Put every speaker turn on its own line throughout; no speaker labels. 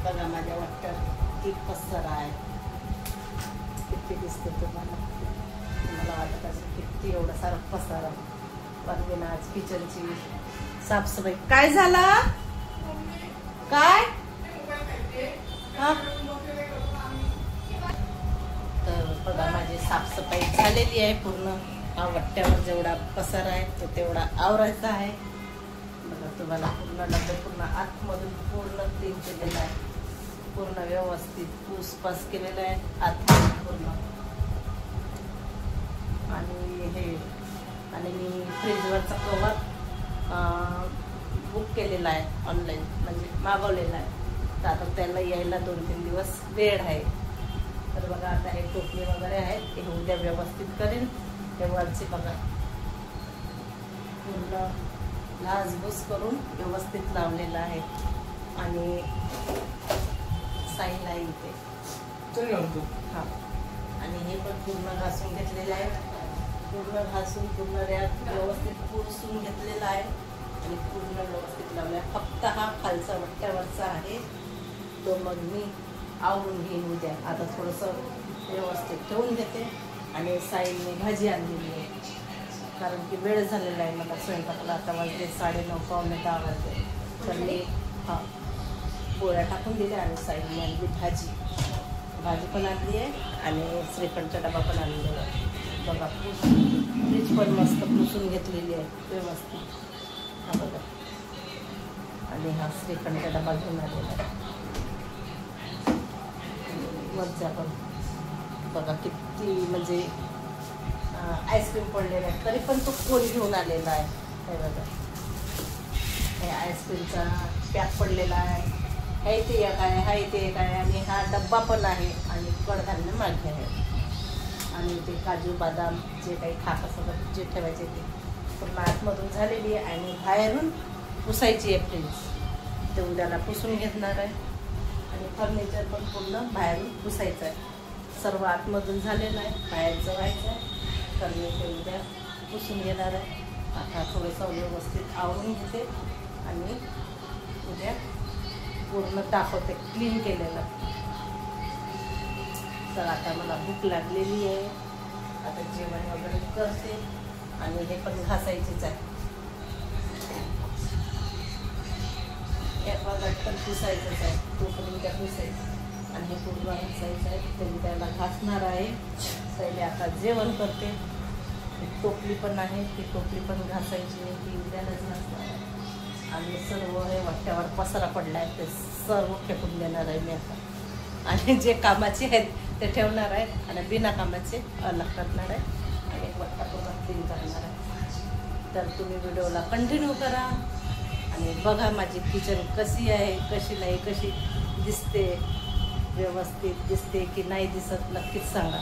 बघा माझ्या वाटतं की पसरा आहे, किती दिसते तुम्हाला. मला वाटत असं किती एवढा सारा पसारा. पण आज किचनची साफसफाई. काय झाला काय हा? तर बघा माझी साफसफाई झालेली आहे पूर्ण. हा वट्ट्यावर जेवढा पसारा आहे तो तेवढा आवरायचा आहे. बघा तुम्हाला पूर्ण डबे पूर्ण आतमधून पूर्ण क्लीन केलेला आहे, पूर्ण व्यवस्थित पूसपास केलेला आहे आतमधून पूर्ण. आणि मी फ्रीजवरचा कवर बुक केलेला आहे ऑनलाईन, म्हणजे मागवलेला आहे. तर आता त्याला यायला 2-3 दिवस वेळ आहे. तर बघा आता हे टोपले वगैरे आहेत ते उद्या व्यवस्थित करेन. हे वरचे बघा पूर्ण घासबूस करून व्यवस्थित लावलेलं आहे. आणि साईल आहे इथे हा. आणि हे पण पूर्ण घासून घेतलेलं आहे, पूर्ण घासून पूर्ण रॅक व्यवस्थित पुसून घेतलेला आहे आणि पूर्ण व्यवस्थित लावला आहे. फक्त हा खालचा वट्ट्यावरचा आहे तो मग मी आवरून घेईन उद्या. आता थोडंसं व्यवस्थित ठेवून घेते. आणि साईडने भाजी आणलेली आहे, कारण की वेळ झालेला आहे मला स्वयंपाकाला. आता वाजले 9:30 पावणे 10 वाजले. तर मी पोळ्या टाकून दिल्या आणि साईडने आणली भाजी पण आणली आहे आणि श्रीखंडचा डबा पण आणलेला आहे. बघा फ्रीज पण मस्त पुसून घेतलेली आहे व्यवस्थित. हा बघा. आणि हा श्रीखंडचा डबा घेऊन आलेला आहे. वरचा पण बघा किती म्हणजे आईस्क्रीम पडलेला आहे, तरी पण तो कोण घेऊन आलेला आहे. हे बघा हे आईस्क्रीमचा पॅक पडलेला आहे. हे इथे एक आहे, हा इथे एक आहे आणि हा डब्बा पण आहे. आणि कडधान्य मागे आहे. आणि ते काजू बदाम जे काही खात असं जे ठेवायचे ते पूर्ण आतमधून झालेली आहे. आणि बाहेरून पुसायची आहे फ्रीज, ते उद्याला पुसून घेणार आहे. आणि फर्निचर पण पूर्ण बाहेरून पुसायचं आहे. सर्व आतमधून झालेलं आहे, बाहेरचं व्हायचं आहे. फर्निचर उद्या पुसून घेणार आहे. आता थोडंसं व्यवस्थित आवरून घेते आणि उद्या पूर्ण दाखवते क्लीन केलेलं. तर आता मला भूक लागलेली आहे, आता जेवण वगैरे करते. आणि हे पण घासायचेच आहे, एक वाजता पण पुसायचंच आहे, तो पण उद्या पुसायचं. आणि हे पूर्ण घासायचं आहे, ते उद्याला घासणार आहे. पहिले आता जेवण करते. टोपली पण आहे, ती टोपली पण घासायची आहे, ती उद्यालाच घासणार आहे. आणि सर्व हे वाट्यावर पसारा पडला आहे ते सर्व फेकून देणार आहे मी आता. आणि जे कामाचे आहेत ते ठेवणार आहेत आणि बिना कामाचे अलग करणार आहे. आणि एक वाट्टा पूर्ण क्लीन करणार आहे. तर तुम्ही व्हिडिओला कंटिन्यू करा आणि बघा माझी किचन कशी आहे, कशी नाही, कशी दिसते, व्यवस्थित दिसते की नाही दिसत नक्कीच सांगा.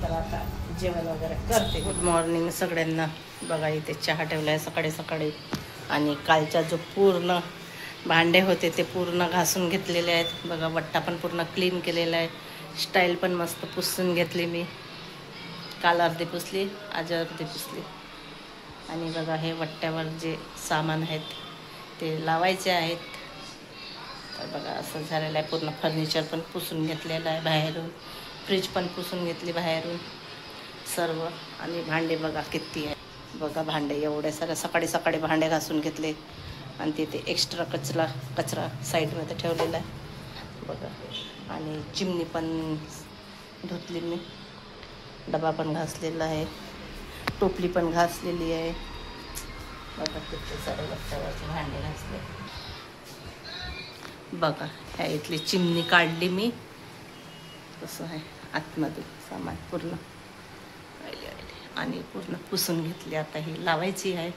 तर आता जेवण वगैरे करते. गुड मॉर्निंग सगळ्यांना. बघा इथे चहा ठेवला आहे सकाळी सकाळी. आणि कालच्या जो पूर्ण भांडे होते ते पूर्ण घासून घेतलेले आहेत. बघा वट्टा पण पूर्ण क्लीन केलेला आहे. स्टाईल पण मस्त पुसून घेतली मी. काल अर्धी पुसली, आज अर्धी पुसली. आणि बघा हे वट्ट्यावर जे सामान आहेत ते लावायचे आहेत. तर बघा असं झालेलं आहे. पूर्ण फर्निचर पण पुसून घेतलेलं आहे बाहेरून, फ्रीज पण पुसून घेतली बाहेरून सर्व. आणि भांडे बघा किती आहे. बघा भांडे एवढे सारे सकाळी सकाळी भांडे घासून घेतले. आणि तिथे एक्स्ट्रा कचरा साईडमध्ये ठेवलेला आहे बघा. आणि चिमणी पण धुतली मी, डबा पण घासलेला आहे, टोपली पण घासलेली आहे. बघा किती सारे वट्ट्यावरचे भांडे घासले. बघा ह्या इथली चिमणी काढली मी. कसं आहे आतमध्ये सामान पूर्ण आणि पूर्ण पुसून घेतली. आता ही लावायची आहे,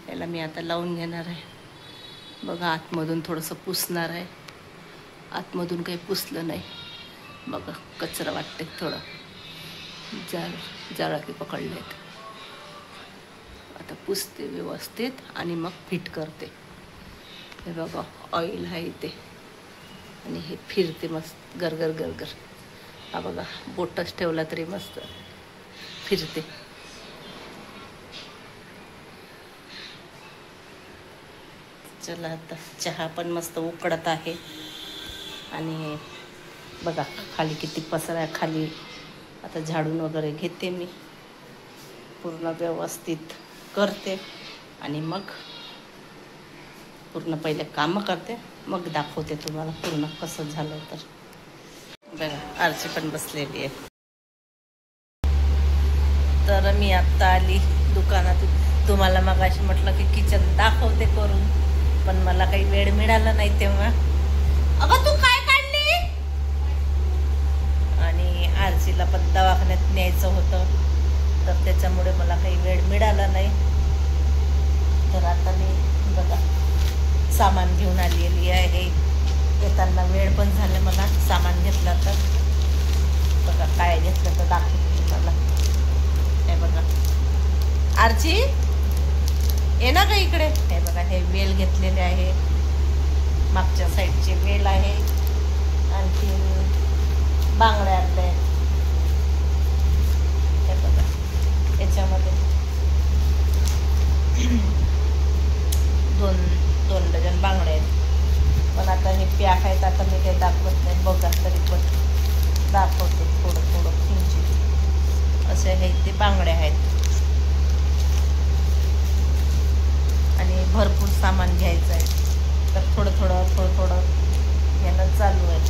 याला मी आता लावून घेणार आहे. बघा आतमधून थोडंसं पुसणार आहे, आतमधून काही पुसलं नाही. बघा कचरा वाटते थोडं, जाळाकी पकडलेत. आता पुसते व्यवस्थित आणि मग फिट करते. हे बघा ऑइल आहे इथे आणि हे फिरते मस्त गरगर गरगर. हा बघा बोटच ठेवला तरी मस्त फिरते. चला आता चहा पण मस्त उकळत आहे. आणि बघा खाली किती पसरा आहे खाली. आता झाडून वगैरे घेते मी, पूर्ण व्यवस्थित करते आणि मग पूर्ण पहिले कामं करते, मग दाखवते तुम्हाला पूर्ण कसं झालं. तर बघा आरची पण बसलेली आहे. तर मी आत्ता आली दुकानातून. तुम्हाला मगाशी म्हटलं की किचन दाखवते करून, पण मला काही वेळ मिळाला नाही तेव्हा. अगं तू काय काढली? आणि आरसीला पण दवाखान्यात न्यायचं होतं, तर त्याच्यामुळे मला काही वेळ मिळाला नाही. तर आता मी बघा सामान घेऊन आलेली आहे. येताना वेळ पण झाला मला सामान घेतलं. तर बघा काय घेतलं तर दाखवते तुम्हाला. हे बघा आरची ये ना का इकडे. हे बघा हे वेल घेतलेले आहे, मागच्या साईडचे वेल आहे. आणखी बांगड्या आणल्या आहेत. हे बघा याच्यामध्ये दोन डझन बांगड्या आहेत. पण आता हे पॅक आहेत, आता मी काही दाखवत नाही. बघा तरी पण दाखवते थोडं थोडं किंचित असे हे ते बांगड्या आहेत. आणि भरपूर सामान घ्यायचं आहे, तर थोडं थोडं यानं चालू आहे.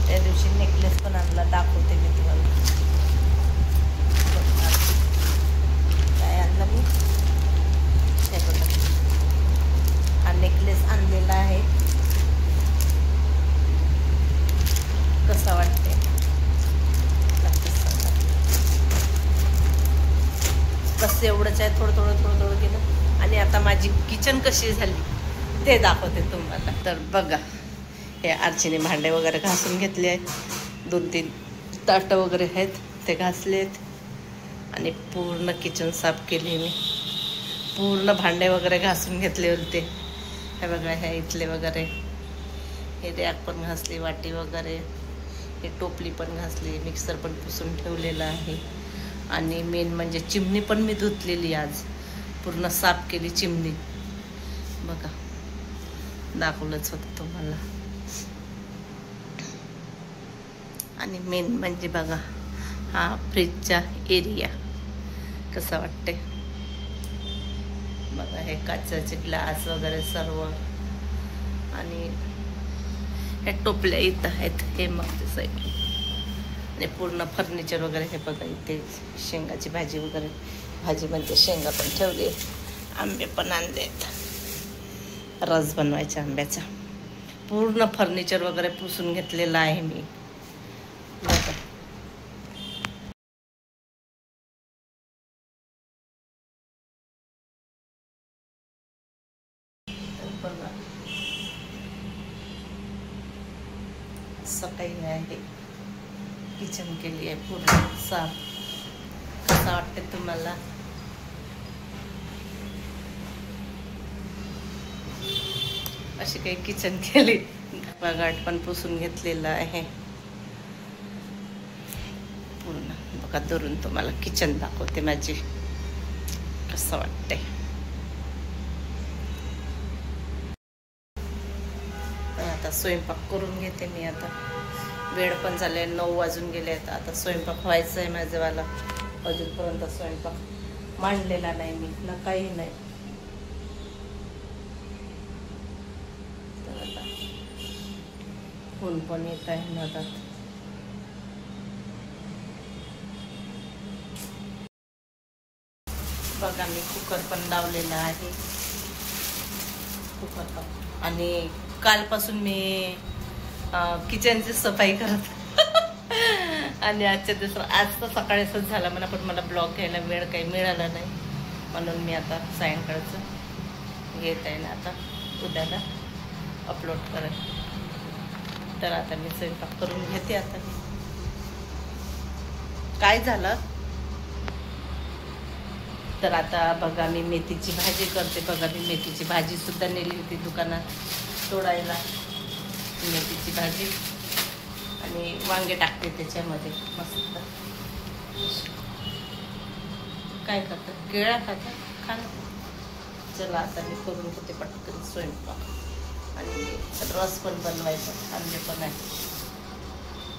त्या दिवशी नेकलेस पण आणला, दाखवते मी तुम्हाला. काय आणलं मी हे बघा, हा नेकलेस आणलेला आहे. कसा वाटते कसं एवढंच आहे. थोडं केलं. आणि आता माझी किचन कशी झाली ते दाखवते तुम्हाला. तर बघा हे आरचीने भांडे वगैरे घासून घेतले आहेत. 2-3 ताटं वगैरे आहेत ते घासलेत. आणि पूर्ण किचन साफ केली मी. पूर्ण भांडे वगैरे घासून घेतले होते. हे बघा ह्या इथले वगैरे, हे रॅक पण घासली, वाटी वगैरे, हे टोपली पण घासली, मिक्सर पण पुसून ठेवलेलं आहे. आणि मेन म्हणजे चिमणी पण मी धुतलेली आज, पूर्ण साफ केली चिमणी. बघा दाखवलंच होतं तुम्हाला. आणि मेन म्हणजे बघा हा फ्रीजचा एरिया कसा वाटते. बघा हे काचेचे ग्लास वगैरे सर्व. आणि हे टोपल्या इथं आहेत, हे मागच्या साईड. आणि पूर्ण फर्निचर वगैरे हे बघा. इथे शेंगाची भाजी वगैरे, भाजी म्हणजे शेंगा पण ठेवली. आंबे पण आणलेत, रस बनवायचा आंब्याचा. पूर्ण फर्निचर वगैरे पुसून घेतलेलं आहे मी. बघा सकाळी आहे किचन केली आहे पूर्ण साफ. कसं वाटते तुम्हाला? अशी काही किचन केली. बघाट पण पुसून घेतलेलं आहे पूर्ण. बघा दुरून तुम्हाला किचन दाखवते माझी कसं वाटते. आता स्वयंपाक करून घेते मी. आता वेळ पण झाले, 9 वाजून गेले. आता स्वयंपाक व्हायचं आहे माझ्यावाला. अजूनपर्यंत स्वयंपाक मांडलेला नाही मी ना, काही नाही. तर आता ऊन पण येत आहे मधात. बघा मी कुकर पण लावलेला आहे. कुकर पण. आणि कालपासून मी किचनची सफाई करत आणि आजच्या दिवसात आज तर सकाळी असंच झालं मला. पण मला ब्लॉग घ्यायला वेळ काही मिळाला नाही, म्हणून मी आता सायंकाळचं घेत आहे ना. आता उद्याला अपलोड करेन. तर आता मी स्वयंपाक करून घेते. आता काय झालं तर आता बघा मी मेथीची भाजी करते. बघा मी मेथीची भाजी सुद्धा नेली होती दुकानात तोडायला. मेथीची भाजी आणि वांगे टाकते त्याच्यामध्ये मस्त. काय करतात, केळ्या खातात, खा. चला आता मी करून घेते पटकन स्वयंपाक आणि रस पण बनवायचा, कांदे पण आहे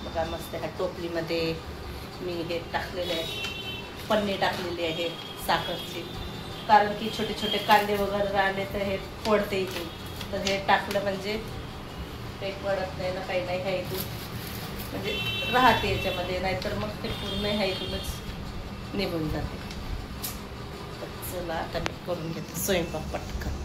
बघा मस्त. ह्या टोपलीमध्ये मी हे टाकलेले आहे, पन्नी टाकलेली आहे साखरची, कारण की छोटे छोटे कांदे वगैरे राहिले तर हे फोडते इथून, तर हे टाकलं म्हणजे ते पडत नाही ना, काही नाही, ह्या इथून म्हणजे राहते याच्यामध्ये, नाहीतर मग ते पूर्ण ह्या इथूनच निघून जाते. चला आता मी करून घेते स्वयंपाक पटकन.